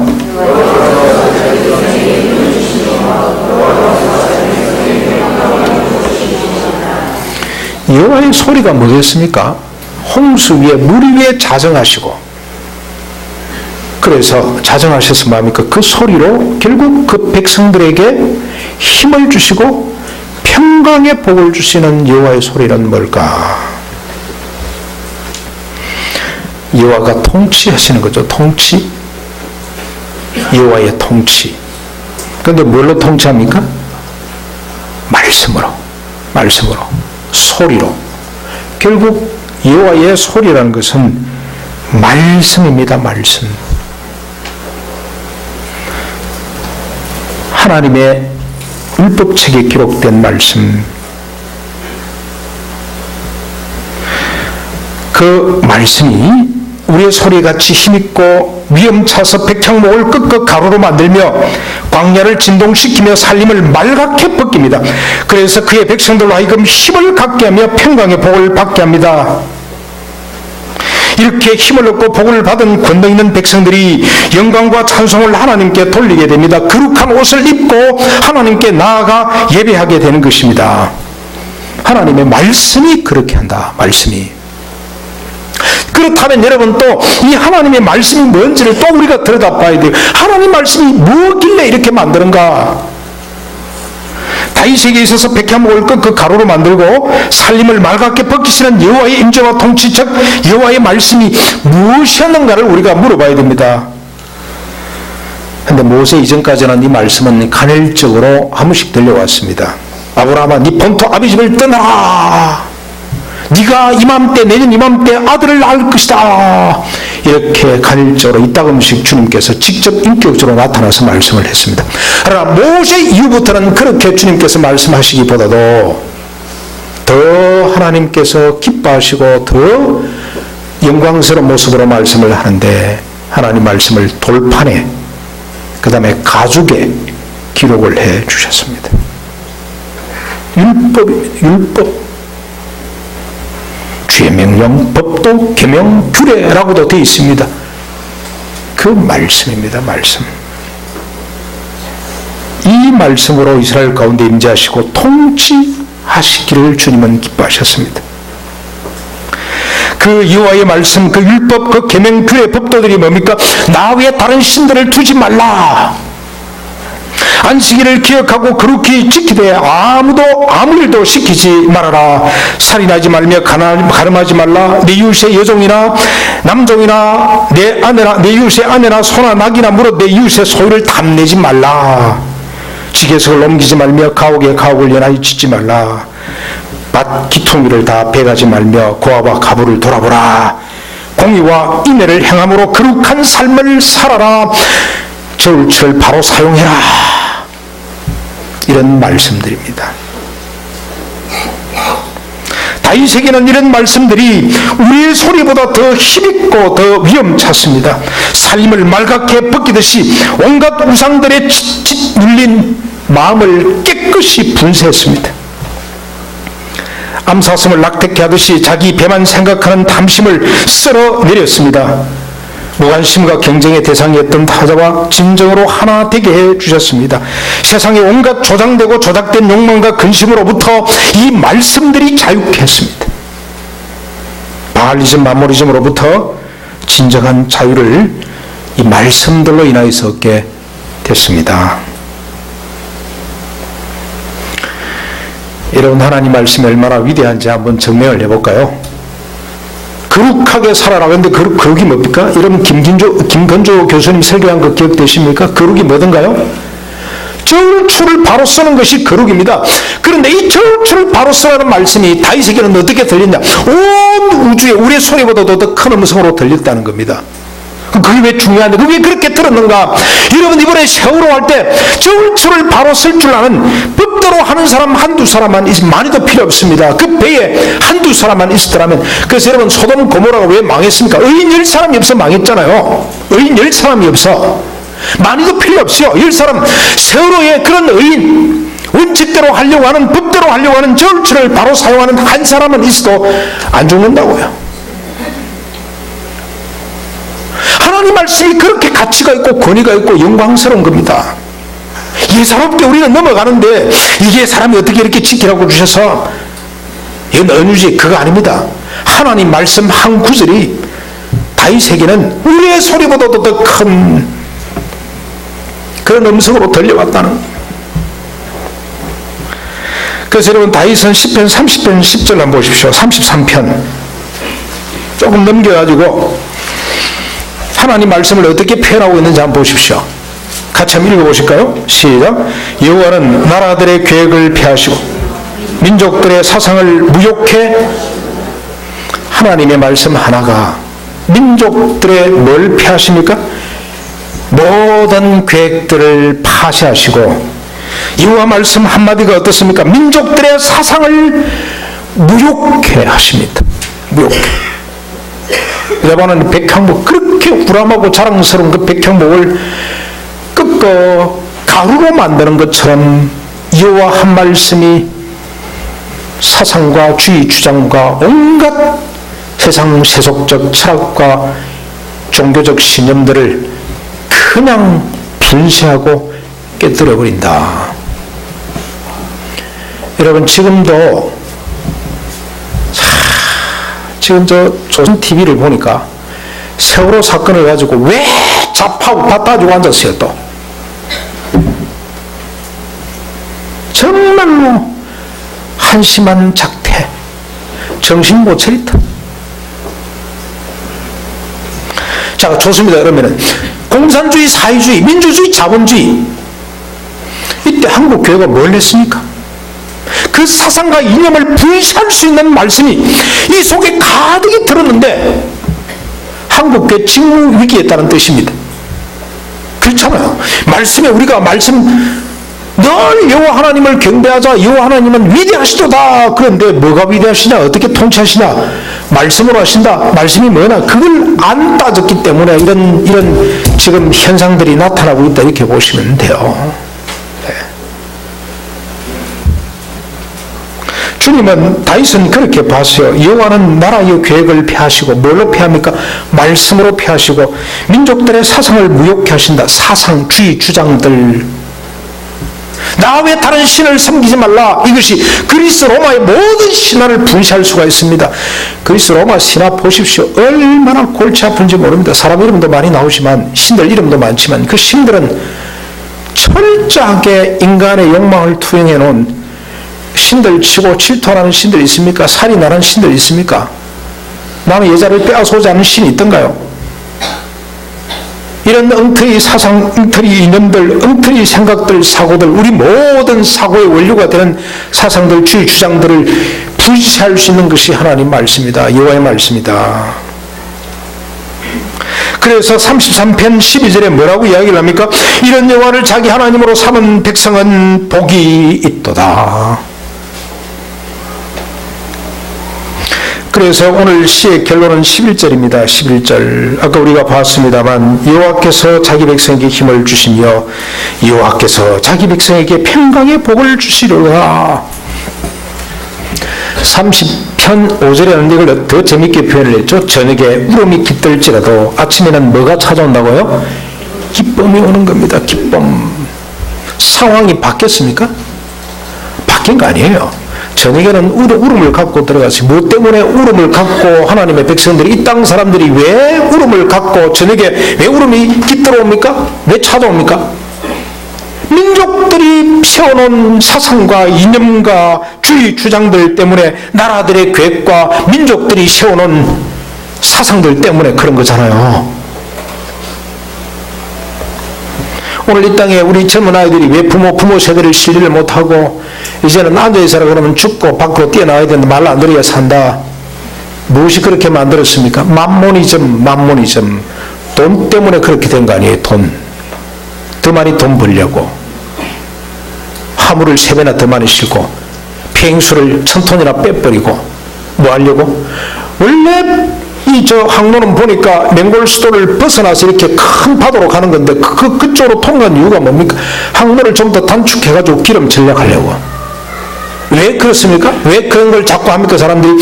여호와의 소리가 뭐겠습니까? 홍수 위에 물 위에 자정하시고, 그래서 자정하셔서 뭡니까? 그 소리로 결국 그 백성들에게 힘을 주시고 평강의 복을 주시는 여호와의 소리는 뭘까? 여호와가 통치하시는 거죠. 통치. 여호와의 통치. 그런데 뭘로 통치합니까? 말씀으로, 소리로. 결국 여호와의 소리라는 것은 말씀입니다. 말씀. 하나님의 율법책에 기록된 말씀. 그 말씀이 우리의 소리같이 힘있고 위험차서 백향목을 끄끄 가루로 만들며 광야를 진동시키며 살림을 말갛게 벗깁니다. 그래서 그의 백성들로 하여금 힘을 갖게 하며 평강의 복을 받게 합니다. 이렇게 힘을 얻고 복을 받은 권능 있는 백성들이 영광과 찬송을 하나님께 돌리게 됩니다. 거룩한 옷을 입고 하나님께 나아가 예배하게 되는 것입니다. 하나님의 말씀이 그렇게 한다. 말씀이. 그렇다면 여러분 또 이 하나님의 말씀이 뭔지를 또 우리가 들여다봐야 돼요. 하나님 말씀이 뭐길래 이렇게 만드는가? 다윗에게 있어서 백향목을 끄그 가루로 만들고 살림을 말갛게 벗기시는 여호와의 임재와 통치, 즉 여호와의 말씀이 무엇이었는가를 우리가 물어봐야 됩니다. 그런데 모세 이전까지는 이 말씀은 간헐적으로 한 번씩 들려왔습니다. 아브라함아, 네 본토 아비집을 떠나라. 네가 이맘때, 내년 이맘때 아들을 낳을 것이다. 이렇게 간헐적으로 이따금씩 주님께서 직접 인격적으로 나타나서 말씀을 했습니다. 그러나 모세 이후부터는 그렇게 주님께서 말씀하시기보다도 더 하나님께서 기뻐하시고 더 영광스러운 모습으로 말씀을 하는데, 하나님 말씀을 돌판에, 그 다음에 가죽에 기록을 해 주셨습니다. 율법입니다. 율법. 주의 명령, 법도, 계명, 규례라고도 되어 있습니다. 그 말씀입니다. 말씀. 이 말씀으로 이스라엘 가운데 임재하시고 통치하시기를 주님은 기뻐하셨습니다. 그 여호와의 말씀, 그 율법, 그 계명, 규례, 법도들이 뭡니까? 나 외에 다른 신들을 두지 말라. 안식일을 기억하고 거룩히 지키되 아무 일도 시키지 말아라. 살인하지 말며 가늠하지 말라. 내 이웃의 여종이나 남종이나 내 아내나 내 이웃의 아내나 소나 낙이나 물어 내 이웃의 소유를 탐내지 말라. 지게석을 옮기지 말며 가옥에 가옥을 연하여 짓지 말라. 밭 기퉁이를 다 베가지 말며 고아와 가부를 돌아보라. 공의와 인애를 행함으로 거룩한 삶을 살아라. 저울철 바로 사용해라. 이런 말씀들입니다. 다윗에게는 이런 말씀들이 우리의 소리보다 더 힘있고 더 위험찼습니다. 살림을 말갛게 벗기듯이 온갖 우상들의 칫칫 눌린 마음을 깨끗이 분쇄했습니다. 암사슴을 낙태케 하듯이 자기 배만 생각하는 탐심을 쓸어내렸습니다. 무관심과 경쟁의 대상이었던 타자와 진정으로 하나 되게 해주셨습니다. 세상의 온갖 조장되고 조작된 욕망과 근심으로부터 이 말씀들이 자유케 했습니다. 바알리즘, 마모리즘으로부터 진정한 자유를 이 말씀들로 인하여서 얻게 됐습니다. 여러분, 하나님 말씀이 얼마나 위대한지 한번 증명을 해볼까요? 거룩하게 살아라. 그런데 거룩이 뭡니까? 여러분, 김건조 교수님 설교한 거 기억되십니까? 거룩이 뭐든가요? 저울추를 바로 쓰는 것이 거룩입니다. 그런데 이 저울추를 바로 쓰라는 말씀이 다윗에게는 어떻게 들렸냐? 온 우주에 우리의 소리보다도 더 큰 음성으로 들렸다는 겁니다. 그게 왜 중요한데? 그게 왜 그렇게 들었는가? 여러분, 이번에 세월호 할 때 저울추를 바로 쓸 줄 아는, 법대로 하는 사람 한두 사람만 있으면 많이도 필요 없습니다. 그 배에 한두 사람만 있었더라면. 그래서 여러분, 소돔 고모라가 왜 망했습니까? 의인 10사람이 없어 망했잖아요. 의인 10사람이 없어. 많이도 필요 없어요. 10사람. 세월호에 그런 의인, 원칙대로 하려고 하는, 법대로 하려고 하는 저울추를 바로 사용하는 한 사람은 있어도 안 죽는다고요. 하나님 말씀이 그렇게 가치가 있고 권위가 있고 영광스러운 겁니다. 예사롭게 우리는 넘어가는데 이게 사람이 어떻게 이렇게 지키라고 주셔서 이건 은유지, 그거 아닙니다. 하나님 말씀 한 구절이 다윗에게는 우리의 소리보다도 더 큰 그런 음성으로 들려왔다는. 그래서 여러분, 다윗은 시편 30편 10절 한번 보십시오. 33편 조금 넘겨가지고 하나님 말씀을 어떻게 표현하고 있는지 한번 보십시오. 같이 한번 읽어보실까요? 시작. 여호와는 나라들의 계획을 폐하시고 민족들의 사상을 무욕해. 하나님의 말씀 하나가 민족들의 뭘 폐하십니까? 모든 계획들을 파쇄하시고, 여호와 말씀 한마디가 어떻습니까? 민족들의 사상을 무욕해 하십니다. 무욕해. 여러분은 백향목, 그렇게 우람하고 자랑스러운 그 백향목을 꺾어 가루로 만드는 것처럼 여호와 한 말씀이 사상과 주의 주장과 온갖 세상 세속적 철학과 종교적 신념들을 그냥 분쇄하고 깨뜨려버린다. 여러분, 지금도 지금 저 조선 TV를 보니까 세월호 사건을 가지고 왜 좌파고 다 따지고 앉았어요. 또 정말로 한심한 작태, 정신 못 차리다. 자, 좋습니다. 그러면은 공산주의, 사회주의, 민주주의, 자본주의, 이때 한국 교회가 뭘 했습니까? 그 사상과 이념을 분쇄할 수 있는 말씀이 이 속에 가득히 들었는데 한국교회 직무 위기에 있다는 뜻입니다. 그렇잖아요. 말씀에 우리가 늘 여호와 하나님을 경배하자, 여호와 하나님은 위대하시도다. 그런데 뭐가 위대하시냐, 어떻게 통치하시냐, 말씀으로 하신다. 말씀이 뭐냐, 그걸 안 따졌기 때문에 이런 지금 현상들이 나타나고 있다, 이렇게 보시면 돼요. 네. 주님은, 다윗은 그렇게 봤어요. 여호와는 나라의 계획을 폐하시고, 뭘로 폐합니까? 말씀으로 폐하시고 민족들의 사상을 무욕해 하신다. 사상, 주의, 주장들, 나 외 다른 신을 섬기지 말라. 이것이 그리스 로마의 모든 신화를 분쇄할 수가 있습니다. 그리스 로마 신화 보십시오. 얼마나 골치 아픈지 모릅니다. 사람 이름도 많이 나오지만, 신들 이름도 많지만, 그 신들은 철저하게 인간의 욕망을 투영해 놓은 신들 치고 질투하는 신들이 있습니까? 살인하는 신들이 있습니까? 남의 여자를 빼앗아오지 않는 신이 있던가요? 이런 엉터리 사상, 엉터리 이념들, 엉터리 생각들, 사고들, 우리 모든 사고의 원료가 되는 사상들, 주의 주장들을 불시할 수 있는 것이 하나님 말씀이다. 여호와의 말씀이다. 그래서 33편 12절에 뭐라고 이야기를 합니까? 이런 여호와를 자기 하나님으로 삼은 백성은 복이 있도다. 그래서 오늘 시의 결론은 11절입니다. 11절. 아까 우리가 봤습니다만, 여호와께서 자기 백성에게 힘을 주시며 여호와께서 자기 백성에게 평강의 복을 주시리라. 30편 5절에는 이걸 더 재밌게 표현을 했죠. 저녁에 울음이 깃들지라도 아침에는 뭐가 찾아온다고요? 기쁨이 오는 겁니다. 기쁨. 상황이 바뀌었습니까? 바뀐 거 아니에요. 저녁에는 울음을 갖고 들어가서, 뭐 때문에 울음을 갖고 하나님의 백성들이, 이 땅 사람들이 왜 울음을 갖고 저녁에 왜 울음이 깃들어옵니까? 왜 찾아옵니까? 민족들이 세워놓은 사상과 이념과 주의 주장들 때문에, 나라들의 계획과 민족들이 세워놓은 사상들 때문에 그런 거잖아요. 오늘 이 땅에 우리 젊은 아이들이 왜 부모 세대를 신뢰를 못하고 이제는 앉아있으라 그러면 죽고 밖으로 뛰어나와야 된다, 말 안 들어야 산다. 무엇이 그렇게 만들었습니까? 만모니즘. 돈 때문에 그렇게 된 거 아니에요. 더 많이 돈 벌려고 화물을 3배나 더 많이 싣고 비행수를 1000톤이나 빼버리고 뭐 하려고? 원래 저 항로는 보니까 맹골 수도를 벗어나서 이렇게 큰 파도로 가는 건데 그쪽으로 통과한 이유가 뭡니까? 항로를 좀 더 단축해가지고 기름 전략하려고. 왜 그렇습니까? 왜 그런 걸 자꾸 합니까? 사람들이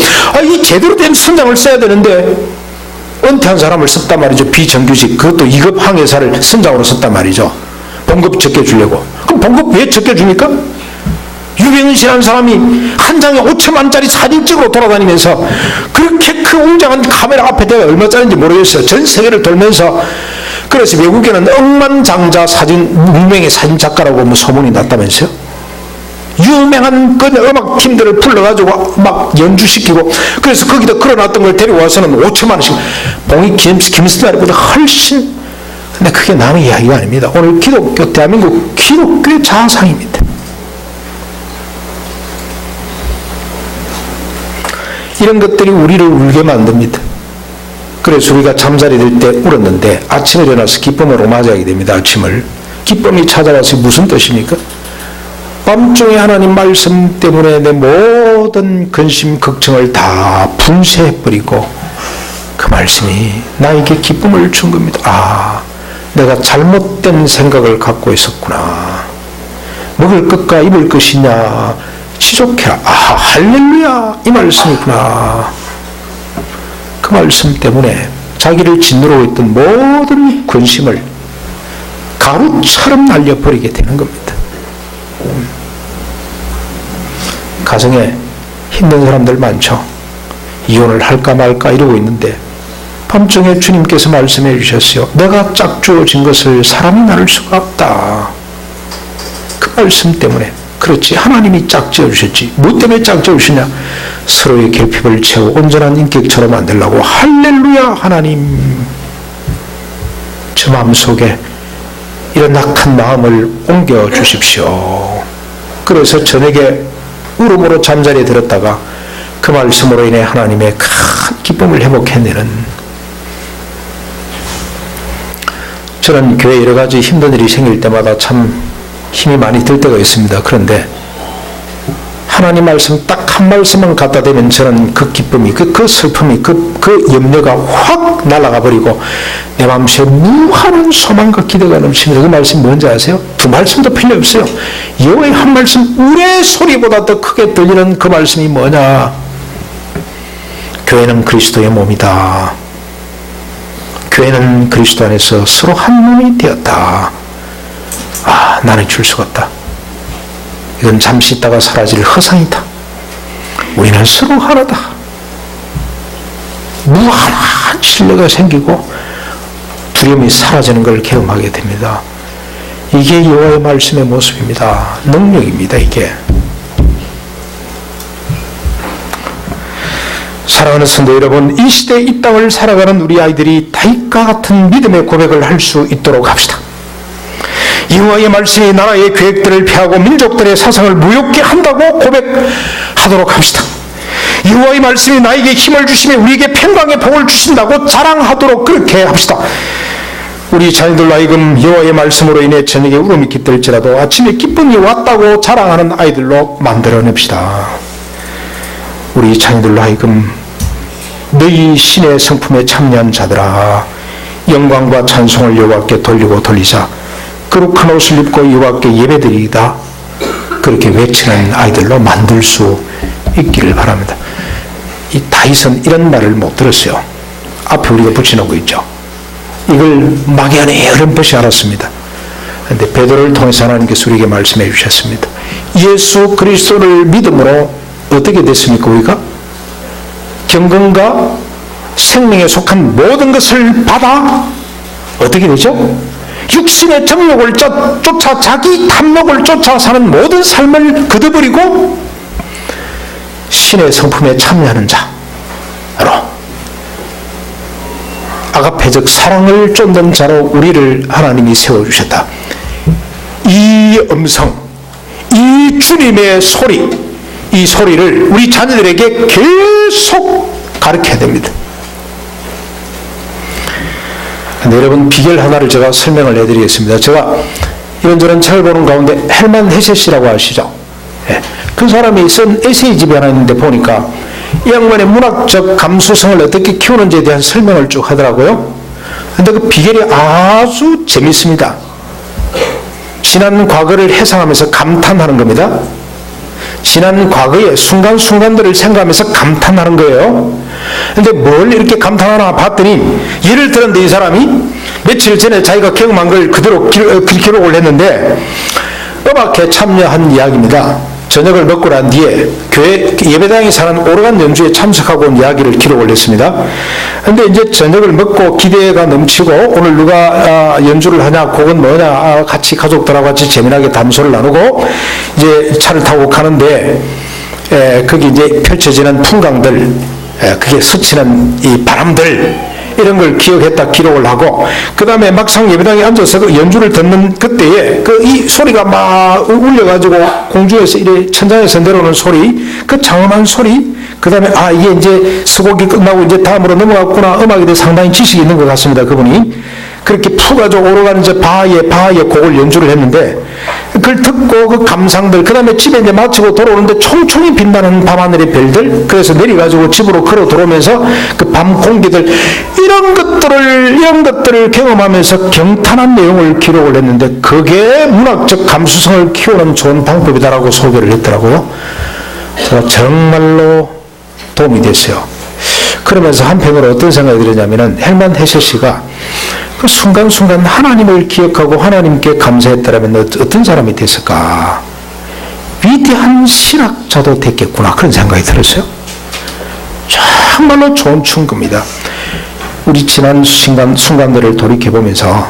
이 제대로 된 선장을 써야 되는데 은퇴한 사람을 썼단 말이죠. 비정규직, 그것도 2급 항해사를 선장으로 썼단 말이죠. 봉급 적게 주려고. 그럼 봉급 왜 적게 줍니까? 유병신이라는 사람이 한 장에 5천만짜리 사진 찍으러 돌아다니면서 그렇게 그 웅장한 카메라 앞에 대가 얼마짜리인지 모르겠어요. 전 세계를 돌면서. 그래서 외국에는 억만장자 무명의 사진 작가라고 뭐 소문이 났다면서요. 유명한 그 음악팀들을 불러가지고 막 연주시키고, 그래서 거기다 걸어놨던 걸 데려와서는 5천만 원씩, 봉이 김수날보다 훨씬. 근데 그게 남의 이야기가 아닙니다. 오늘 기독교, 대한민국 기독교의 자상입니다. 이런 것들이 우리를 울게 만듭니다. 그래서 우리가 잠자리 들 때 울었는데 아침에 일어나서 기쁨으로 맞이하게 됩니다. 아침을. 기쁨이 찾아와서 무슨 뜻입니까? 밤중에 하나님 말씀 때문에 내 모든 근심, 걱정을 다 분쇄해버리고 그 말씀이 나에게 기쁨을 준 겁니다. 내가 잘못된 생각을 갖고 있었구나. 먹을 것과 입을 것이냐 지족해라. 할렐루야, 이 말씀이구나. 그 말씀 때문에 자기를 짓누르고 있던 모든 근심을 가루처럼 날려버리게 되는 겁니다. 가정에 힘든 사람들 많죠. 이혼을 할까 말까 이러고 있는데 밤중에 주님께서 말씀해 주셨어요. 내가 짝주어진 것을 사람이 나눌 수가 없다. 그 말씀 때문에. 그렇지, 하나님이 짝지어 주셨지. 뭐 때문에 짝지어 주시냐? 서로의 결핍을 채워 온전한 인격처럼 만들려고. 할렐루야. 하나님, 저 마음속에 이런 낙한 마음을 옮겨 주십시오. 그래서 저녁에 울음으로 잠자리에 들었다가 그 말씀으로 인해 하나님의 큰 기쁨을 회복해내는. 저는 교회 여러 가지 힘든 일이 생길 때마다 참 힘이 많이 들 때가 있습니다. 그런데 하나님 말씀 딱 한 말씀만 갖다 대면 저는 그 기쁨이, 그 슬픔이, 그 염려가 확 날아가 버리고 내 마음속에 무한한 소망과 기대가 넘칩니다. 그 말씀이 뭔지 아세요? 두 말씀도 필요 없어요. 여호와의 한 말씀, 우레 소리보다 더 크게 들리는 그 말씀이 뭐냐? 교회는 그리스도의 몸이다. 교회는 그리스도 안에서 서로 한 몸이 되었다. 나는 줄 수가 없다. 이건 잠시 있다가 사라질 허상이다. 우리는 서로 하나다. 무한한 신뢰가 생기고 두려움이 사라지는 걸 경험하게 됩니다. 이게 여호와의 말씀의 모습입니다. 능력입니다. 이게. 사랑하는 성도 여러분, 이 시대 이 땅을 살아가는 우리 아이들이 다윗과 같은 믿음의 고백을 할 수 있도록 합시다. 여호와의 말씀이 나라의 계획들을 폐하고 민족들의 사상을 무효케 한다고 고백하도록 합시다. 여호와의 말씀이 나에게 힘을 주시며 우리에게 평강의 복을 주신다고 자랑하도록 그렇게 합시다. 우리 자녀들로 하여금 여호와의 말씀으로 인해 저녁에 울음이 깃들지라도 아침에 기쁨이 왔다고 자랑하는 아이들로 만들어냅시다. 우리 자녀들로 하여금 너희 신의 성품에 참여한 자들아, 영광과 찬송을 여호와께 돌리고 돌리자. 거룩한 옷을 입고 여호와께 예배드리다. 그렇게 외치는 아이들로 만들 수 있기를 바랍니다. 이 다윗은 이런 말을 못 들었어요. 앞에 우리가 붙여놓고 있죠. 이걸 막연히 어렴풋이 알았습니다. 그런데 베드로를 통해서 하나님께서 우리에게 말씀해 주셨습니다. 예수 그리스도를 믿음으로 어떻게 됐습니까? 우리가 경건과 생명에 속한 모든 것을 받아 어떻게 되죠? 육신의 정욕을 쫓아 자기 탐욕을 쫓아 사는 모든 삶을 거둬버리고 신의 성품에 참여하는 자로 아가페적 사랑을 쫓는 자로 우리를 하나님이 세워주셨다. 이 음성, 이 주님의 소리, 이 소리를 우리 자녀들에게 계속 가르쳐야 됩니다. 근데 여러분, 비결 하나를 제가 설명을 해드리겠습니다. 제가 이런저런 책을 보는 가운데 헬만 헤셋이라고 아시죠? 예. 그 사람이 쓴 에세이집이 하나 있는데 보니까 이 양반의 문학적 감수성을 어떻게 키우는지에 대한 설명을 쭉 하더라고요. 근데 그 비결이 아주 재밌습니다. 지난 과거를 회상하면서 감탄하는 겁니다. 지난 과거의 순간순간들을 생각하면서 감탄하는 거예요. 근데 뭘 이렇게 감탄하나 봤더니, 예를 들었는데 이 사람이 며칠 전에 자기가 경험한 걸 그대로 기록을 했는데, 음악회 참여한 이야기입니다. 저녁을 먹고 난 뒤에 교회 예배당에 사는 오르간 연주에 참석하고 온 이야기를 기록을 했습니다. 근데 이제 저녁을 먹고 기대가 넘치고 오늘 누가 연주를 하냐, 곡은 뭐냐, 같이 가족들하고 같이 재미나게 담소를 나누고 이제 차를 타고 가는데, 거기 이제 펼쳐지는 풍광들, 그게 스치는 이 바람들, 이런 걸 기억했다 기록을 하고, 그 다음에 막상 예배당에 앉아서 그 연주를 듣는 그때에 이 소리가 막 울려가지고 공중에서 이래 천장에서 내려오는 소리, 그 장엄한 소리, 그 다음에 이게 이제 서곡이 끝나고 이제 다음으로 넘어갔구나, 음악에 대해 상당히 지식이 있는 것 같습니다. 그분이 그렇게 푹 가지고 오르가는 이제 바하의 곡을 연주를 했는데, 그걸 듣고 그 감상들, 그 다음에 집에 이제 마치고 돌아오는데 총총히 빛나는 밤하늘의 별들, 그래서 내려가지고 집으로 걸어 들어오면서 그 밤 공기들, 이런 것들을 경험하면서 경탄한 내용을 기록을 했는데, 그게 문학적 감수성을 키우는 좋은 방법이다라고 소개를 했더라고요. 제가 정말로 도움이 됐어요. 그러면서 한편으로 어떤 생각이 들었냐면은, 헬만 헤셋이가 그 순간순간 하나님을 기억하고 하나님께 감사했다면 어떤 사람이 됐을까? 위대한 신학자도 됐겠구나, 그런 생각이 들었어요. 정말로 좋은 충고입니다. 우리 지난 순간들을 돌이켜보면서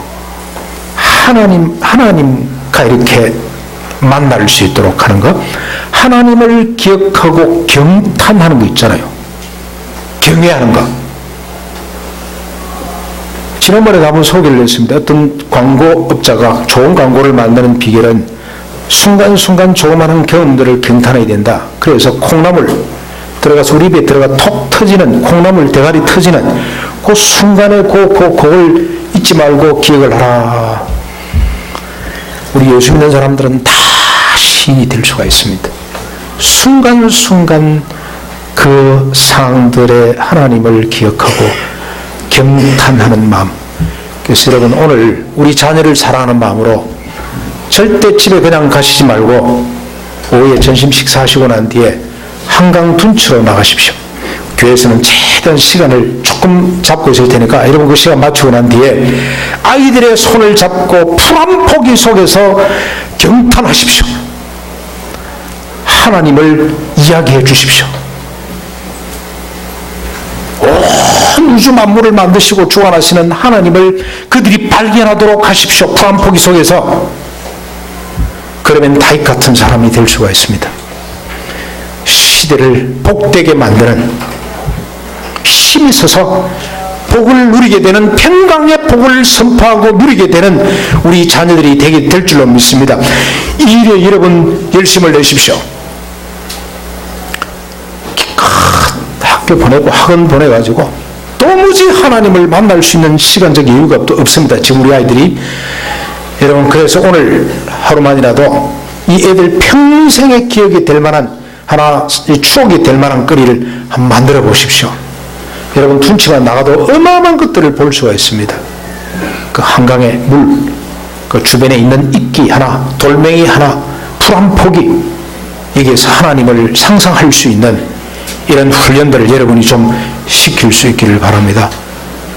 하나님과 이렇게 만날 수 있도록 하는 것, 하나님을 기억하고 경탄하는 거 있잖아요. 경외하는 것. 지난번에 한번 소개를 했습니다. 어떤 광고업자가 좋은 광고를 만드는 비결은 순간순간 조그마한 경험들을 경탄해야 된다. 그래서 콩나물 들어가서 우리 입에 들어가 톡 터지는, 콩나물 대가리 터지는 그 순간에 그걸 잊지 말고 기억을 하라. 우리 예수 믿는 사람들은 다 시인이 될 수가 있습니다. 순간순간 그 상황들의 하나님을 기억하고 경탄하는 마음. 그래서 여러분, 오늘 우리 자녀를 사랑하는 마음으로 절대 집에 그냥 가시지 말고 오후에 점심 식사하시고 난 뒤에 한강 둔치로 나가십시오. 교회에서는 최대한 시간을 조금 잡고 있을 테니까 여러분 그 시간 맞추고 난 뒤에 아이들의 손을 잡고 푸른 포기 속에서 경탄하십시오. 하나님을 이야기해 주십시오. 온 우주 만물을 만드시고 주관하시는 하나님을 그들이 발견하도록 하십시오. 푸른 포기 속에서. 그러면 다윗 같은 사람이 될 수가 있습니다. 시대를 복되게 만드는, 힘이 있어서 복을 누리게 되는, 평강의 복을 선포하고 누리게 되는 우리 자녀들이 되게 될 줄로 믿습니다. 이 일에 여러분 열심을 내십시오. 학교 보내고 학원 보내가지고 도무지 하나님을 만날 수 있는 시간적 여유가 없습니다. 지금 우리 아이들이. 여러분, 그래서 오늘 하루만이라도 이 애들 평생의 기억이 될 만한 추억이 될 만한 거리를 한번 만들어 보십시오. 여러분, 둔치만 나가도 어마어마한 것들을 볼 수가 있습니다. 그 한강의 물, 그 주변에 있는 이끼 하나, 돌멩이 하나, 풀 한 포기, 여기에서 하나님을 상상할 수 있는 이런 훈련들을 여러분이 좀 시킬 수 있기를 바랍니다.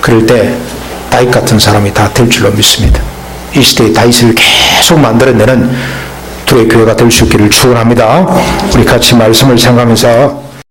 그럴 때 다윗 같은 사람이 다 될 줄로 믿습니다. 이 시대의 다윗을 계속 만들어내는 두의 교회가 될 수 있기를 축원합니다. 우리 같이 말씀을 생각하면서